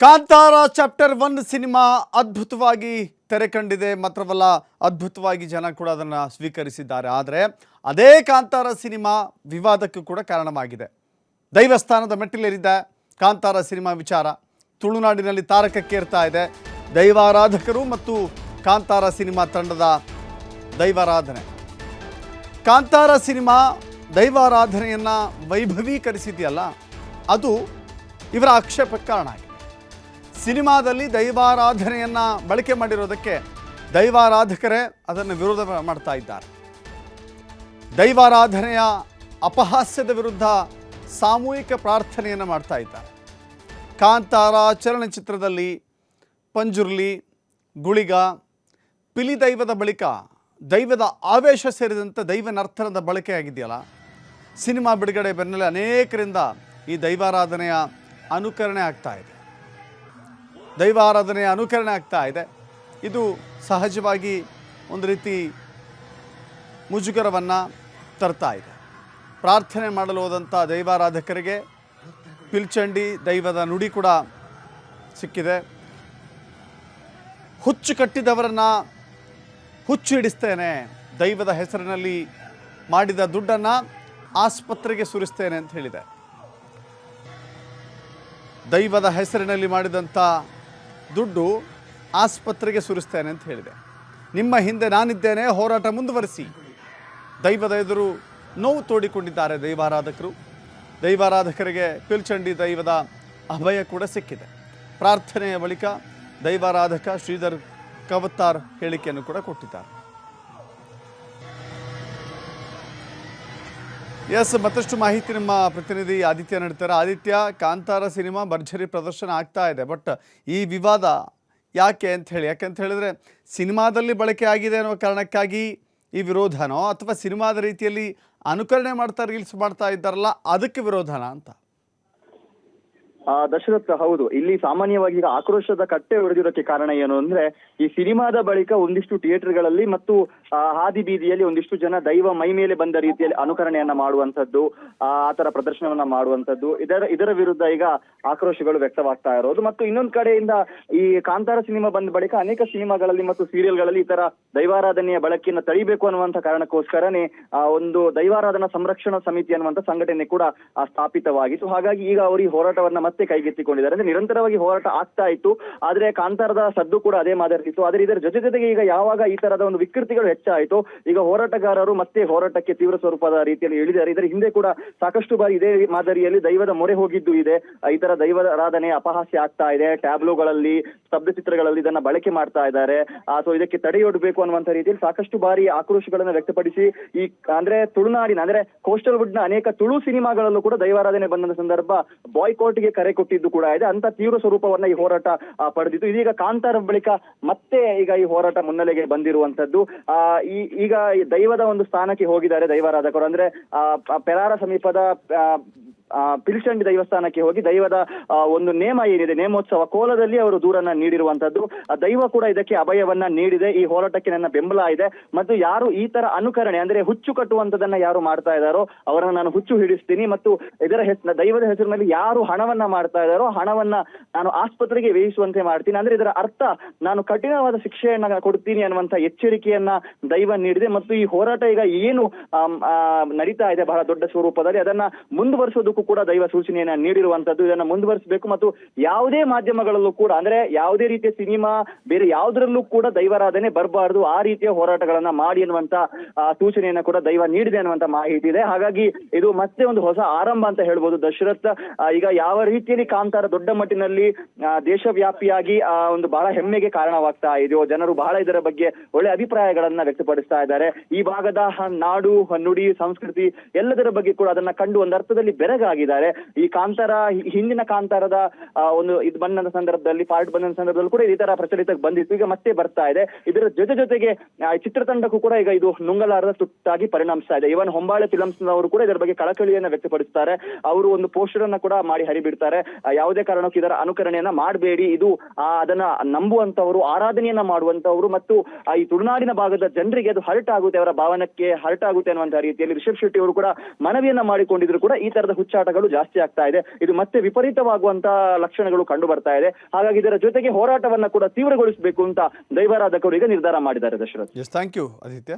Kantara chapter 1 cinema ಅದ್ಭುತವಾಗಿ ತೆರೆ ಕಂಡಿದೆ. ಮಾತ್ರವಲ್ಲ, ಅದ್ಭುತವಾಗಿ ಜನ ಕೂಡ ಅದನ್ನು ಸ್ವೀಕರಿಸಿದ್ದಾರೆ. ಆದರೆ ಅದೇ ಕಾಂತಾರ ಸಿನಿಮಾ ವಿವಾದಕ್ಕೂ ಕೂಡ ಕಾರಣವಾಗಿದೆ. ದೈವಸ್ಥಾನದ ಮೆಟ್ಟಿಲೇರಿದ್ದ ಕಾಂತಾರ ಸಿನಿಮಾ ವಿಚಾರ ತುಳುನಾಡಿನಲ್ಲಿ ತಾರಕಕ್ಕೇರ್ತಾ ಇದೆ. ದೈವಾರಾಧಕರು ಮತ್ತು ಕಾಂತಾರ ಸಿನಿಮಾ ತಂಡದ ದೈವಾರಾಧನೆ. ಕಾಂತಾರ ಸಿನಿಮಾ ದೈವಾರಾಧನೆಯನ್ನು ವೈಭವೀಕರಿಸಿದೆಯಲ್ಲ, ಅದು ಇವರ ಆಕ್ಷೇಪಕ್ಕೆ ಕಾರಣ ಆಗಿದೆ. ಸಿನಿಮಾದಲ್ಲಿ ದೈವಾರಾಧನೆಯನ್ನು ಬಳಕೆ ಮಾಡಿರೋದಕ್ಕೆ ದೈವಾರಾಧಕರೇ ಅದನ್ನು ವಿರೋಧ ಮಾಡ್ತಾ ಇದ್ದಾರೆ. ದೈವಾರಾಧನೆಯ ಅಪಹಾಸ್ಯದ ವಿರುದ್ಧ ಸಾಮೂಹಿಕ ಪ್ರಾರ್ಥನೆಯನ್ನು ಮಾಡ್ತಾ ಇದ್ದಾರೆ. ಕಾಂತಾರ ಚಲನಚಿತ್ರದಲ್ಲಿ ಪಂಜುರ್ಲಿ, ಗುಳಿಗ, ಪಿಲಿ ದೈವದ ಬಳಿಕ ದೈವದ ಆವೇಶ ಸೇರಿದಂತೆ ದೈವ ನರ್ತನದ ಬಳಕೆಯಾಗಿದೆಯಲ್ಲ, ಸಿನಿಮಾ ಬಿಡುಗಡೆ ಬೆನ್ನಲ್ಲೇ ಅನೇಕರಿಂದ ಈ ದೈವಾರಾಧನೆಯ ಅನುಕರಣೆ ಆಗ್ತಾ ಇದೆ. ಇದು ಸಹಜವಾಗಿ ಒಂದು ರೀತಿ ಮುಜುಗರವನ್ನು ತರ್ತಾ ಇದೆ. ಪ್ರಾರ್ಥನೆ ಮಾಡಲು ಹೋದಂಥ ದೈವಾರಾಧಕರಿಗೆ ಪಿಲ್ಚಂಡಿ ದೈವದ ನುಡಿ ಕೂಡ ಸಿಕ್ಕಿದೆ. ಹುಚ್ಚು ಕಟ್ಟಿದವರನ್ನು ಹುಚ್ಚು ಹಿಡಿಸ್ತೇನೆ, ದೈವದ ಹೆಸರಿನಲ್ಲಿ ಮಾಡಿದ ದುಡ್ಡನ್ನು ಆಸ್ಪತ್ರೆಗೆ ಸುರಿಸ್ತೇನೆ ಅಂತ ಹೇಳಿದೆ. ದೈವದ ಹೆಸರಿನಲ್ಲಿ ಮಾಡಿದಂಥ ದುಡ್ಡು ಆಸ್ಪತ್ರೆಗೆ ಸುರಿಸ್ತೇನೆ ಅಂತ ಹೇಳಿದೆ. ನಿಮ್ಮ ಹಿಂದೆ ನಾನಿದ್ದೇನೆ, ಹೋರಾಟ ಮುಂದುವರಿಸಿ. ದೈವದ ಎದುರು ನೋವು ತೋಡಿಕೊಂಡಿದ್ದಾರೆ ದೈವಾರಾಧಕರು. ದೈವಾರಾಧಕರಿಗೆ ಪಿಲ್ಚಂಡಿ ದೈವದ ಅಭಯ ಕೂಡ ಸಿಕ್ಕಿದೆ. ಪ್ರಾರ್ಥನೆಯ ಬಳಿಕ ದೈವಾರಾಧಕ ಶ್ರೀಧರ್ ಕವತ್ತಾರ್ ಹೇಳಿಕೆಯನ್ನು ಕೂಡ ಕೊಟ್ಟಿದ್ದಾರೆ. ಮತ್ತಷ್ಟು ಮಾಹಿತಿ ನಮ್ಮ ಪ್ರತಿನಿಧಿ ಆದಿತ್ಯ ನೀಡ್ತಾರೆ. ಆದಿತ್ಯ, ಕಾಂತಾರ ಸಿನಿಮಾ ಭರ್ಜರಿ ಪ್ರದರ್ಶನ ಆಗ್ತಾ ಇದೆ, ಬಟ್ ಈ ವಿವಾದ ಯಾಕಂತ ಹೇಳಿದ್ರೆ ಸಿನಿಮಾದಲ್ಲಿ ಬಳಕೆ ಆಗಿದೆ ಅನ್ನೋ ಕಾರಣಕ್ಕಾಗಿ ಈ ವಿರೋಧನೋ, ಅಥವಾ ಸಿನಿಮಾದ ರೀತಿಯಲ್ಲಿ ಅನುಕರಣೆ ಮಾಡ್ತಾ ರೀಲ್ಸ್ ಮಾಡ್ತಾ ಇದ್ದಾರಲ್ಲ ಅದಕ್ಕೆ ವಿರೋಧನ ಅಂತ? ದಶರಥ್, ಹೌದು. ಇಲ್ಲಿ ಸಾಮಾನ್ಯವಾಗಿ ಈಗ ಆಕ್ರೋಶದ ಕಟ್ಟೆ ಹೊಡೆದಿರೋಕ್ಕೆ ಕಾರಣ ಏನು ಅಂದ್ರೆ, ಈ ಸಿನಿಮಾದ ಬಳಿಕ ಒಂದಿಷ್ಟು ಥಿಯೇಟರ್ಗಳಲ್ಲಿ ಮತ್ತು ಹಾದಿ ಬೀದಿಯಲ್ಲಿ ಒಂದಿಷ್ಟು ಜನ ದೈವ ಮೈ ಮೇಲೆ ಬಂದ ರೀತಿಯಲ್ಲಿ ಅನುಕರಣೆಯನ್ನ ಮಾಡುವಂತದ್ದು, ಆತರ ಪ್ರದರ್ಶನವನ್ನ ಮಾಡುವಂತದ್ದು, ಇದರ ವಿರುದ್ಧ ಈಗ ಆಕ್ರೋಶಗಳು ವ್ಯಕ್ತವಾಗ್ತಾ ಇರೋದು. ಮತ್ತು ಇನ್ನೊಂದ್ ಕಡೆಯಿಂದ ಈ ಕಾಂತಾರ ಸಿನಿಮಾ ಬಂದ ಬಳಿಕ ಅನೇಕ ಸಿನಿಮಾಗಳಲ್ಲಿ ಮತ್ತು ಸೀರಿಯಲ್ಗಳಲ್ಲಿ ಈ ತರ ದೈವಾರಾಧನೆಯ ಬಳಕೆಯನ್ನು ತಡಿಬೇಕು ಅನ್ನುವಂತ ಕಾರಣಕ್ಕೋಸ್ಕರನೇ ಒಂದು ದೈವಾರಾಧನಾ ಸಂರಕ್ಷಣಾ ಸಮಿತಿ ಅನ್ನುವಂತ ಸಂಘಟನೆ ಕೂಡ ಸ್ಥಾಪಿತವಾಗಿತ್ತು. ಹಾಗಾಗಿ ಈಗ ಅವರು ಈ ಹೋರಾಟವನ್ನ ಮತ್ತೆ ಕೈಗೆತ್ತಿಕೊಂಡಿದ್ದಾರೆ. ಅಂದ್ರೆ ನಿರಂತರವಾಗಿ ಹೋರಾಟ ಆಗ್ತಾ ಇತ್ತು, ಆದ್ರೆ ಕಾಂತಾರದ ಸದ್ದು ಕೂಡ ಅದೇ ಮಾದರಿ ಇತ್ತು. ಆದ್ರೆ ಇದರ ಜೊತೆಗೆ ಈಗ ಯಾವಾಗ ಈ ತರದ ಒಂದು ವಿಕೃತಿಗಳು ಹೆಚ್ಚಾಯಿತು, ಈಗ ಹೋರಾಟಗಾರರು ಮತ್ತೆ ಹೋರಾಟಕ್ಕೆ ತೀವ್ರ ಸ್ವರೂಪದ ರೀತಿಯಲ್ಲಿ ಇಳಿದ್ದಾರೆ. ಇದರ ಹಿಂದೆ ಕೂಡ ಸಾಕಷ್ಟು ಬಾರಿ ಇದೇ ಮಾದರಿಯಲ್ಲಿ ದೈವದ ಮೊರೆ ಹೋಗಿದ್ದು ಇದೆ. ಈ ತರ ದೈವಾರಾಧನೆ ಅಪಹಾಸ್ಯ ಆಗ್ತಾ ಇದೆ. ಟ್ಯಾಬ್ಲೋಗಳಲ್ಲಿ, ಸ್ತಬ್ಧ ಚಿತ್ರಗಳಲ್ಲಿ ಇದನ್ನ ಬಳಕೆ ಮಾಡ್ತಾ ಇದ್ದಾರೆ. ಸೊ ಇದಕ್ಕೆ ತಡೆಯೊಡ್ಬೇಕು ಅನ್ನುವಂತ ರೀತಿಯಲ್ಲಿ ಸಾಕಷ್ಟು ಬಾರಿ ಆಕ್ರೋಶಗಳನ್ನ ವ್ಯಕ್ತಪಡಿಸಿ ಈ ಅಂದ್ರೆ ತುಳುನಾಡಿನ ಅಂದ್ರೆ ಕೋಸ್ಟಲ್ ವುಡ್ ನ ಅನೇಕ ತುಳು ಸಿನಿಮಾಗಳಲ್ಲೂ ಕೂಡ ದೈವಾರಾಧನೆ ಬಂದ ಸಂದರ್ಭ ಬಾಯ್ಕಾಟ್ಗೆ ಕರೆ ಕೊಟ್ಟಿದ್ದು ಕೂಡ ಇದೆ. ಅಂತ ತೀವ್ರ ಸ್ವರೂಪವನ್ನ ಈ ಹೋರಾಟ ಪಡೆದಿತ್ತು. ಇದೀಗ ಕಾಂತಾರ ಬಳಿಕ ಮತ್ತೆ ಈಗ ಈ ಹೋರಾಟ ಮುನ್ನೆಲೆಗೆ ಬಂದಿರುವಂತದ್ದು. ಈಗ ದೈವದ ಒಂದು ಸ್ಥಾನಕ್ಕೆ ಹೋಗಿದ್ದಾರೆ ದೈವಾರಾಧಕರು. ಅಂದ್ರೆ ಪೆರಾರ ಸಮೀಪದ ಪಿಲ್ಚಂಡಿ ದೈವಸ್ಥಾನಕ್ಕೆ ಹೋಗಿ ದೈವದ ಒಂದು ನೇಮ ಏನಿದೆ, ನೇಮೋತ್ಸವ ಕೋಲದಲ್ಲಿ ಅವರು ದೂರನ್ನ ನೀಡಿರುವಂತದ್ದು. ದೈವ ಕೂಡ ಇದಕ್ಕೆ ಅಭಯವನ್ನ ನೀಡಿದೆ. ಈ ಹೋರಾಟಕ್ಕೆ ನನ್ನ ಬೆಂಬಲ ಇದೆ, ಮತ್ತು ಯಾರು ಈ ತರ ಅನುಕರಣೆ ಅಂದ್ರೆ ಹುಚ್ಚು ಕಟ್ಟುವಂತದನ್ನ ಯಾರು ಮಾಡ್ತಾ ಇದ್ದಾರೋ ಅವರನ್ನ ನಾನು ಹುಚ್ಚು ಹಿಡಿಸ್ತೀನಿ, ಮತ್ತು ಇದರ ದೈವದ ಹೆಸರಿನಲ್ಲಿ ಯಾರು ಹಣವನ್ನ ಮಾಡ್ತಾ ಇದ್ದಾರೋ ಹಣವನ್ನ ನಾನು ಆಸ್ಪತ್ರೆಗೆ ವ್ಯಯಿಸುವಂತೆ ಮಾಡ್ತೀನಿ. ಅಂದ್ರೆ ಇದರ ಅರ್ಥ ನಾನು ಕಠಿಣವಾದ ಶಿಕ್ಷೆಯನ್ನ ಕೊಡ್ತೀನಿ ಅನ್ನುವಂತ ಎಚ್ಚರಿಕೆಯನ್ನ ದೈವ ನೀಡಿದೆ. ಮತ್ತು ಈ ಹೋರಾಟ ಈಗ ಏನು ನಡೀತಾ ಇದೆ ಬಹಳ ದೊಡ್ಡ ಸ್ವರೂಪದಲ್ಲಿ, ಅದನ್ನ ಮುಂದುವರಿಸೋದಕ್ಕೂ ಕೂಡ ದೈವ ಸೂಚನೆಯನ್ನ ನೀಡಿರುವಂತದ್ದು. ಇದನ್ನ ಮುಂದುವರಿಸಬೇಕು, ಮತ್ತು ಯಾವುದೇ ಮಾಧ್ಯಮಗಳಲ್ಲೂ ಕೂಡ ಅಂದ್ರೆ ಯಾವುದೇ ರೀತಿಯ ಸಿನಿಮಾ ಬೇರೆ ಯಾವುದರಲ್ಲೂ ಕೂಡ ದೈವಾರಾಧನೆ ಬರಬಾರದು, ಆ ರೀತಿಯ ಹೋರಾಟಗಳನ್ನ ಮಾಡಿ ಅನ್ನುವಂತ ಸೂಚನೆಯನ್ನ ಕೂಡ ದೈವ ನೀಡಿದೆ ಅನ್ನುವಂತ ಮಾಹಿತಿ ಇದೆ. ಹಾಗಾಗಿ ಇದು ಮತ್ತೆ ಒಂದು ಹೊಸ ಆರಂಭ ಅಂತ ಹೇಳ್ಬೋದು ದಶರಥ್. ಈಗ ಯಾವ ರೀತಿಯಲ್ಲಿ ಕಾಂತಾರ ದೊಡ್ಡ ಮಟ್ಟಿನಲ್ಲಿ ದೇಶವ್ಯಾಪಿಯಾಗಿ ಒಂದು ಬಹಳ ಹೆಮ್ಮೆಗೆ ಕಾರಣವಾಗ್ತಾ ಇದೆಯೋ, ಜನರು ಬಹಳ ಇದರ ಬಗ್ಗೆ ಒಳ್ಳೆ ಅಭಿಪ್ರಾಯಗಳನ್ನ ವ್ಯಕ್ತಪಡಿಸ್ತಾ ಇದ್ದಾರೆ. ಈ ಭಾಗದ ನಾಡು, ನುಡಿ, ಸಂಸ್ಕೃತಿ ಎಲ್ಲದರ ಬಗ್ಗೆ ಕೂಡ ಅದನ್ನ ಕಂಡು ಒಂದು ಅರ್ಥದಲ್ಲಿ ಬೆರಗಾಗಿದ್ದಾರೆ. ಈ ಕಾಂತಾರ ಹಿಂದಿನ ಕಾಂತಾರದ ಒಂದು ಇದು ಬಂದ ಸಂದರ್ಭದಲ್ಲಿ, ಪಾರ್ಟ್ ಬಂದ ಸಂದರ್ಭದಲ್ಲಿ ಕೂಡ ಈ ತರ ಪ್ರಚಲಿತಕ್ಕೆ ಬಂದಿತ್ತು, ಈಗ ಮತ್ತೆ ಬರ್ತಾ ಇದೆ. ಇದರ ಜೊತೆಗೆ ಚಿತ್ರತಂಡಕ್ಕೂ ಕೂಡ ಈಗ ಇದು ನುಂಗಲಾರದ ತುತ್ತಾಗಿ ಪರಿಣಮಿಸ್ತಾ ಇದೆ. ಇವನ್ ಹೊಂಬಾಳೆ ಫಿಲಮ್ಸ್ ನವರು ಕೂಡ ಇದರ ಬಗ್ಗೆ ಕಳಕಳಿಯನ್ನ ವ್ಯಕ್ತಪಡಿಸ್ತಾರೆ. ಅವರು ಒಂದು ಪೋಸ್ಟರ್ ಅನ್ನ ಕೂಡ ಮಾಡಿ ಹರಿಬಿಡ್ತಾರೆ. ಯಾವುದೇ ಕಾರಣಕ್ಕೂ ಇದರ ಅನುಕರಣೆಯನ್ನ ಮಾಡಬೇಡಿ, ಇದು ಅದನ್ನ ನಂಬುವಂತವರು, ಆರಾಧನೆಯನ್ನ ಮಾಡುವಂತವರು ಮತ್ತು ಈ ತುಳುನಾಡಿನ ಭಾಗದ ಜನರಿಗೆ ಅದು ಹರ್ಟ್ ಆಗುತ್ತೆ, ಅವರ ಭಾವನಕ್ಕೆ ಹರ್ಟ್ ಆಗುತ್ತೆ ಅನ್ನುವಂತಹ ರೀತಿಯಲ್ಲಿ ರಿಷಬ್ ಶೆಟ್ಟಿ ಅವರು ಕೂಡ ಮನವಿಯನ್ನ ಮಾಡಿಕೊಂಡಿದ್ರು ಕೂಡ ಈ ತರದ ಹುಚ್ಚ ಕಿಚ್ಚಾಟಗಳು ಜಾಸ್ತಿ ಆಗ್ತಾ ಇದೆ. ಇದು ಮತ್ತೆ ವಿಪರೀತವಾಗುವಂತ ಲಕ್ಷಣಗಳು ಕಂಡು ಬರ್ತಾ ಇದೆ. ಹಾಗಾಗಿ ಇದರ ಜೊತೆಗೆ ಹೋರಾಟವನ್ನ ಕೂಡ ತೀವ್ರಗೊಳಿಸಬೇಕು ಅಂತ ದೈವಾರಾಧಕರು ಈಗ ನಿರ್ಧಾರ ಮಾಡಿದ್ದಾರೆ. Dasharath. Yes, thank you Aditya.